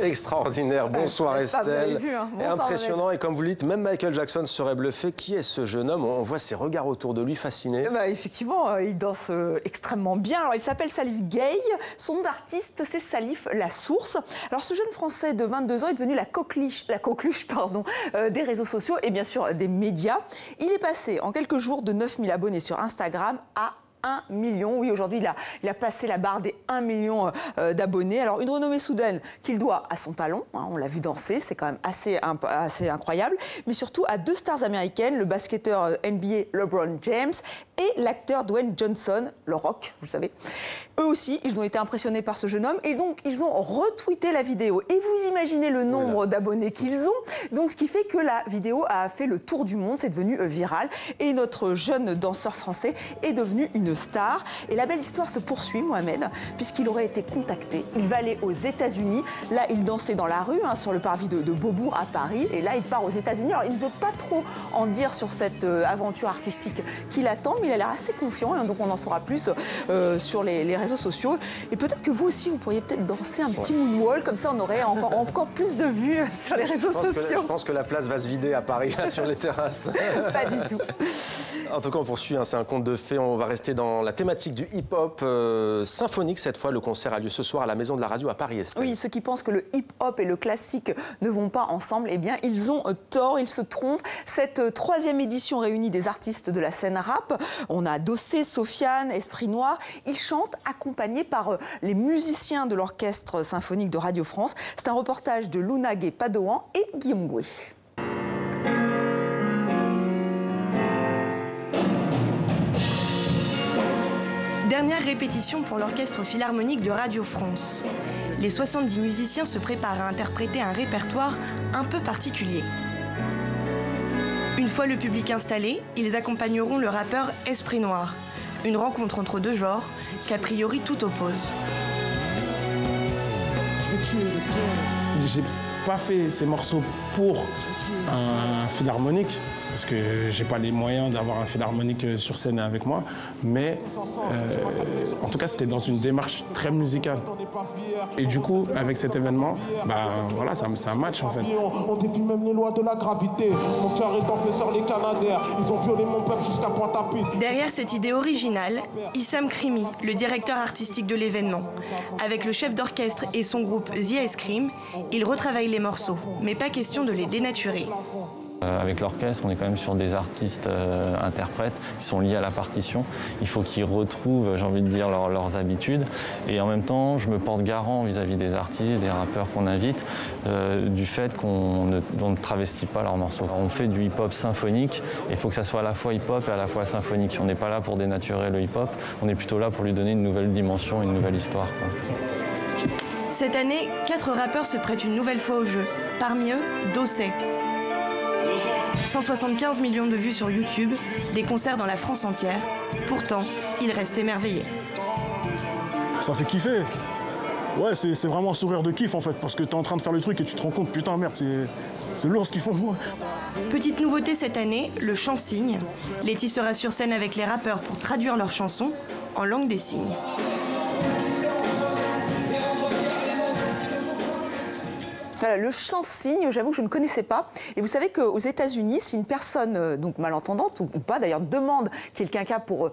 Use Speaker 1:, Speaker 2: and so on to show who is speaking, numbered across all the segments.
Speaker 1: Extraordinaire. Bonsoir Estelle.
Speaker 2: Vu, hein. Bonsoir,
Speaker 1: impressionnant. Et comme vous le dites, même Michael Jackson serait bluffé. Qui est ce jeune homme? On voit ses regards autour de lui fascinés.
Speaker 2: Effectivement, il danse extrêmement bien. Alors, il s'appelle Salif Gay. Son nom d'artiste, c'est Salif La Source. Alors, ce jeune Français de 22 ans est devenu la coqueluche des réseaux sociaux et bien sûr des médias. Il est passé en quelques jours de 9000 abonnés sur Instagram à 1 million. Oui, aujourd'hui, il a passé la barre des 1 million d'abonnés. Alors, une renommée soudaine qu'il doit à son talent. Hein, on l'a vu danser, c'est quand même assez incroyable. Mais surtout à deux stars américaines, le basketteur NBA LeBron James et l'acteur Dwayne Johnson, le Rock, vous savez. Eux aussi, ils ont été impressionnés par ce jeune homme et donc ils ont retweeté la vidéo. Et vous imaginez le nombre d'abonnés qu'ils ont. Donc, ce qui fait que la vidéo a fait le tour du monde, c'est devenu viral. Et notre jeune danseur français est devenu une star. Et la belle histoire se poursuit, Mohamed, puisqu'il aurait été contacté. Il va aller aux États-Unis. Là, il dansait dans la rue, hein, sur le parvis de Beaubourg à Paris. Et là, il part aux États-Unis. Alors, il ne veut pas trop en dire sur cette aventure artistique qui l'attend, mais il a l'air assez confiant. Hein, donc, on en saura plus sur les réseaux sociaux. Et peut-être que vous aussi, vous pourriez peut-être danser un petit moonwalk. Comme ça, on aurait encore plus de vues sur les réseaux sociaux.
Speaker 1: Je pense que la place va se vider à Paris, là, sur les terrasses.
Speaker 2: Pas du tout.
Speaker 1: En tout cas, on poursuit. Hein, c'est un conte de fées. On va rester dans la thématique du hip-hop symphonique. Cette fois, le concert a lieu ce soir à la Maison de la Radio à Paris. Estelle.
Speaker 2: Oui, ceux qui pensent que le hip-hop et le classique ne vont pas ensemble, eh bien, ils ont tort, ils se trompent. Cette troisième édition réunit des artistes de la scène rap. On a Dossé, Sofiane, Esprit Noir. Ils chantent accompagnés par les musiciens de l'Orchestre symphonique de Radio France. C'est un reportage de Luna Gay-Padoan et Guillaume Gouet.
Speaker 3: Dernière répétition pour l'Orchestre philharmonique de Radio France. Les 70 musiciens se préparent à interpréter un répertoire un peu particulier. Une fois le public installé, ils accompagneront le rappeur Esprit Noir. Une rencontre entre deux genres qu'a priori tout oppose.
Speaker 4: J'ai pas fait ces morceaux pour un philharmonique, parce que j'ai pas les moyens d'avoir un philharmonique sur scène avec moi, mais en tout cas c'était dans une démarche très musicale. Et du coup, avec cet événement, voilà, c'est un match en fait.
Speaker 5: On défie même les lois de la gravité. Mon cœur est enflé sur les Canadaires. Ils ont violé mon peuple jusqu'à Pointe-à-Pitre.
Speaker 3: Derrière cette idée originale, Issam Krimi, le directeur artistique de l'événement. Avec le chef d'orchestre et son groupe The Ice Cream, il retravaille les morceaux, mais pas question de les dénaturer.
Speaker 6: Avec l'orchestre, on est quand même sur des artistes interprètes qui sont liés à la partition. Il faut qu'ils retrouvent, j'ai envie de dire, leurs habitudes. Et en même temps, je me porte garant vis-à-vis des artistes, des rappeurs qu'on invite, du fait qu'on ne travestit pas leurs morceaux. On fait du hip-hop symphonique et il faut que ça soit à la fois hip-hop et à la fois symphonique. On n'est pas là pour dénaturer le hip-hop, on est plutôt là pour lui donner une nouvelle dimension, une nouvelle histoire, quoi.
Speaker 3: Cette année, 4 rappeurs se prêtent une nouvelle fois au jeu. Parmi eux, Dossé. 175 millions de vues sur YouTube, des concerts dans la France entière. Pourtant, il reste émerveillé.
Speaker 7: Ça fait kiffer. Ouais, c'est vraiment un sourire de kiff en fait, parce que t'es en train de faire le truc et tu te rends compte, putain merde, c'est lourd ce qu'ils font. Ouais.
Speaker 3: Petite nouveauté cette année, le chant-signe. Letty sera sur scène avec les rappeurs pour traduire leurs chansons en langue des signes.
Speaker 2: Voilà, le chant-signe, j'avoue que je ne connaissais pas. Et vous savez qu'aux États-Unis, si une personne donc malentendante ou pas d'ailleurs demande quelqu'un pour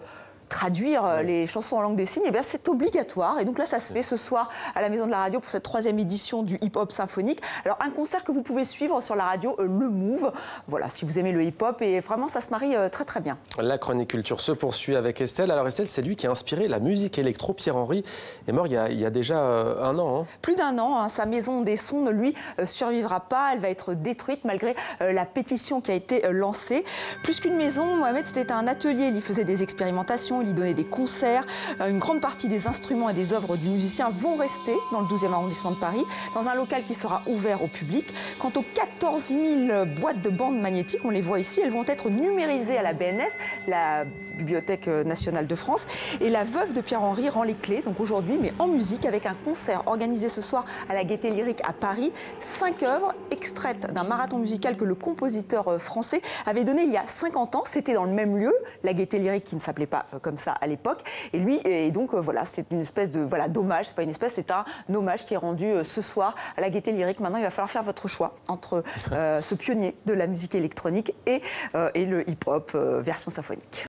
Speaker 2: traduire les chansons en langue des signes, eh bien c'est obligatoire. Et donc là, ça se fait ce soir à la Maison de la Radio pour cette troisième édition du hip-hop symphonique. Alors un concert que vous pouvez suivre sur la radio, Le Move. Voilà, si vous aimez le hip-hop, et vraiment ça se marie très très bien. La chronique culture se poursuit avec Estelle. Alors Estelle, c'est lui qui a inspiré la musique électro. Pierre-Henry est mort il y a déjà un an. Hein. Plus d'un an, hein. Sa maison des sons ne lui survivra pas. Elle va être détruite malgré la pétition qui a été lancée. Plus qu'une maison, Mohamed, c'était un atelier. Il y faisait des expérimentations. Il y donnait des concerts. Une grande partie des instruments et des œuvres du musicien vont rester dans le 12e arrondissement de Paris, dans un local qui sera ouvert au public. Quant aux 14 000 boîtes de bandes magnétiques, on les voit ici, elles vont être numérisées à la BNF, la Bibliothèque nationale de France. Et la veuve de Pierre-Henry rend les clés, donc aujourd'hui, mais en musique, avec un concert organisé ce soir à la Gaîté Lyrique à Paris. 5 œuvres extraites d'un marathon musical que le compositeur français avait donné il y a 50 ans. C'était dans le même lieu, la Gaîté Lyrique qui ne s'appelait pas comme ça à l'époque. Et lui, et donc voilà, c'est une espèce de d'hommage, c'est pas une espèce, c'est un hommage qui est rendu ce soir à la Gaîté Lyrique. Maintenant, il va falloir faire votre choix entre ce pionnier de la musique électronique et le hip-hop version symphonique.